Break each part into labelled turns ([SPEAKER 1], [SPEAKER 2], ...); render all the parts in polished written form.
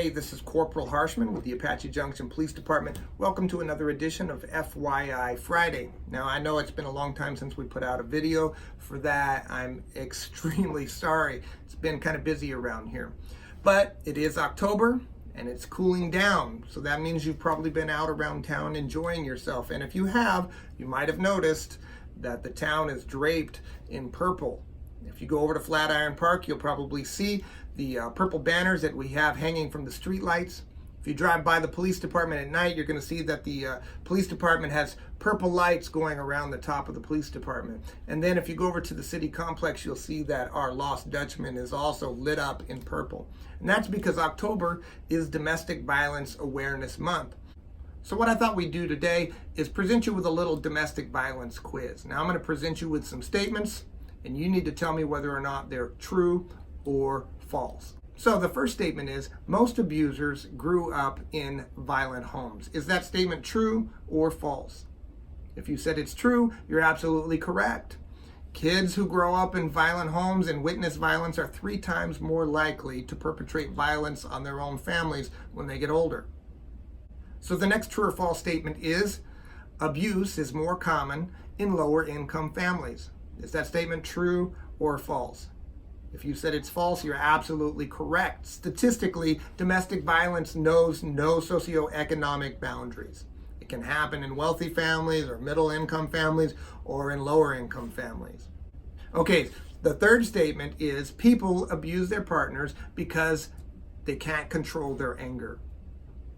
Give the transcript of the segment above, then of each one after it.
[SPEAKER 1] Hey, this is Corporal Harshman with the Apache Junction Police Department. Welcome to another edition of FYI Friday. Now, I know it's been a long time since we put out a video. For that, I'm extremely sorry. It's been kind of busy around here. But it is October and it's cooling down. So that means you've probably been out around town enjoying yourself. And if you have, you might have noticed that the town is draped in purple. If you go over to Flatiron Park, you'll probably see the purple banners that we have hanging from the street lights. If you drive by the police department at night, you're going to see that the police department has purple lights going around the top of the police department. And then if you go over to the city complex, you'll see that our Lost Dutchman is also lit up in purple. And that's because October is Domestic Violence Awareness Month. So what I thought we'd do today is present you with a little domestic violence quiz. Now I'm going to present you with some statements, and you need to tell me whether or not they're true or false. So the first statement is, most abusers grew up in violent homes. Is that statement true or false? If you said it's true, you're absolutely correct. Kids who grow up in violent homes and witness violence are 3 times more likely to perpetrate violence on their own families when they get older. So the next true or false statement is, abuse is more common in lower income families. Is that statement true or false? If you said it's false, you're absolutely correct. Statistically, domestic violence knows no socioeconomic boundaries. It can happen in wealthy families or middle income families or in lower income families. Okay, the third statement is people abuse their partners because they can't control their anger.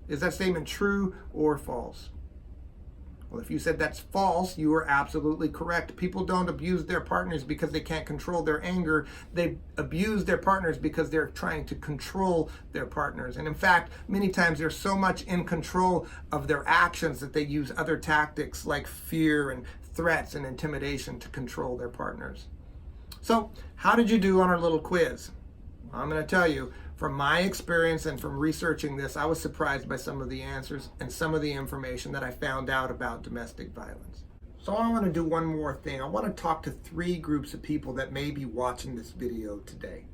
[SPEAKER 1] Is that statement true or false? Well, if you said that's false, you are absolutely correct. People don't abuse their partners because they can't control their anger. They abuse their partners because they're trying to control their partners. And in fact, many times they're so much in control of their actions that they use other tactics like fear and threats and intimidation to control their partners. So, how did you do on our little quiz? Well, I'm going to tell you, from my experience and from researching this, I was surprised by some of the answers and some of the information that I found out about domestic violence. So I want to do one more thing. I want to talk to 3 groups of people that may be watching this video today.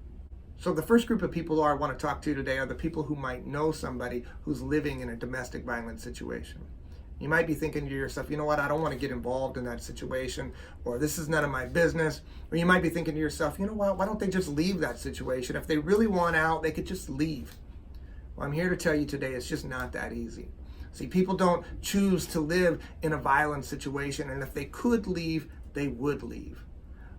[SPEAKER 1] So the first group of people I want to talk to today are the people who might know somebody who's living in a domestic violence situation. You might be thinking to yourself, you know what, I don't want to get involved in that situation, or this is none of my business. Or you might be thinking to yourself, you know what, why don't they just leave that situation? If they really want out, they could just leave. Well, I'm here to tell you today, it's just not that easy. See, people don't choose to live in a violent situation, and if they could leave, they would leave.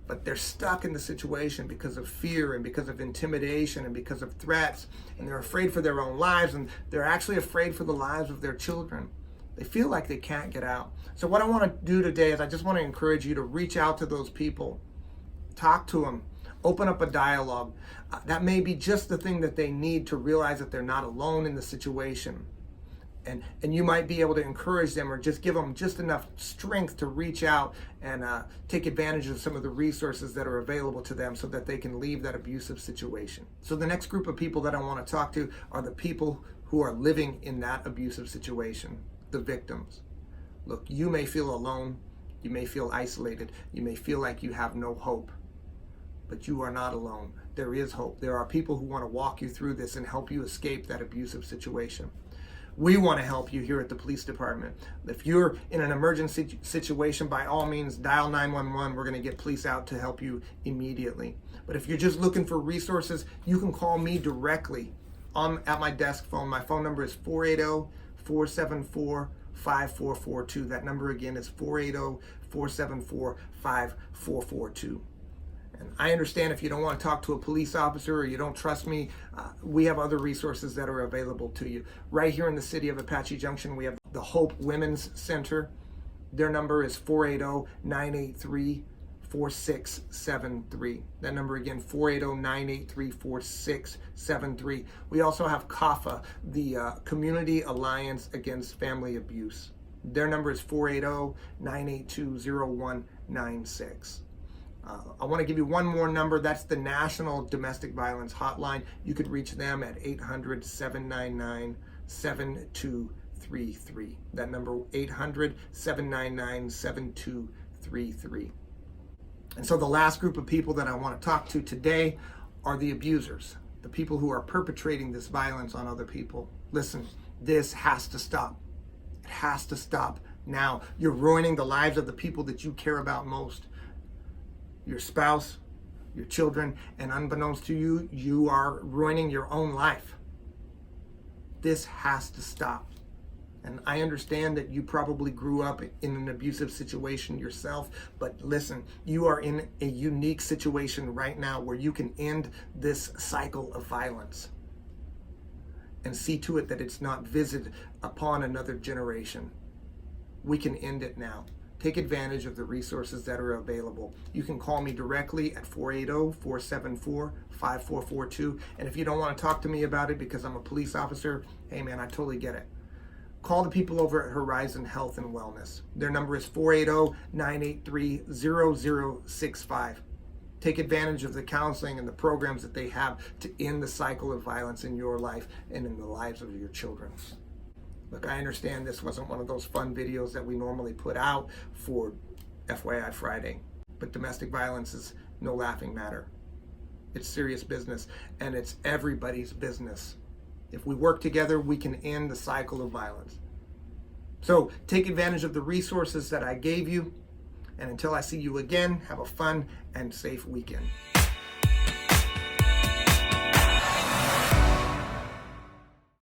[SPEAKER 1] But they're stuck in the situation because of fear and because of intimidation and because of threats, and they're afraid for their own lives, and they're actually afraid for the lives of their children. They feel like they can't get out. So what I want to do today is I just want to encourage you to reach out to those people. Talk to them. Open up a dialogue. That may be just the thing that they need to realize that they're not alone in the situation. And you might be able to encourage them or just give them just enough strength to reach out and take advantage of some of the resources that are available to them so that they can leave that abusive situation. So the next group of people that I want to talk to are the people who are living in that abusive situation. The victims. Look, you may feel alone, you may feel isolated, you may feel like you have no hope, but you are not alone. There is hope. There are people who want to walk you through this and help you escape that abusive situation. We want to help you here at the police department. If you're in an emergency situation, by all means, dial 911. We're going to get police out to help you immediately. But if you're just looking for resources, you can call me directly at my desk phone. My phone number is 480-474-5442. That number again is 480-474-5442. And I understand if you don't want to talk to a police officer or you don't trust me, we have other resources that are available to you. Right here in the city of Apache Junction, we have the Hope Women's Center. Their number is 480-983-4673. That number again, 480-983-4673. We also have CAFA, the Community Alliance Against Family Abuse. Their number is 480-982-0196. I want to give you one more number. That's the National Domestic Violence Hotline. You could reach them at 800-799-7233. That number, 800-799-7233. And so the last group of people that I want to talk to today are the abusers. the people who are perpetrating this violence on other people. Listen, this has to stop. It has to stop now. You're ruining the lives of the people that you care about most. Your spouse, your children, and unbeknownst to you, you are ruining your own life. This has to stop. And I understand that you probably grew up in an abusive situation yourself, but listen, you are in a unique situation right now where you can end this cycle of violence and see to it that it's not visited upon another generation. We can end it now. Take advantage of the resources that are available. You can call me directly at 480-474-5442. And if you don't want to talk to me about it because I'm a police officer, hey man, I totally get it. Call the people over at Horizon Health and Wellness. Their number is 480-983-0065. Take advantage of the counseling and the programs that they have to end the cycle of violence in your life and in the lives of your children. Look, I understand this wasn't one of those fun videos that we normally put out for FYI Friday, but domestic violence is no laughing matter. It's serious business, and it's everybody's business. If we work together, we can end the cycle of violence. So take advantage of the resources that I gave you, and until I see you again, have a fun and safe weekend.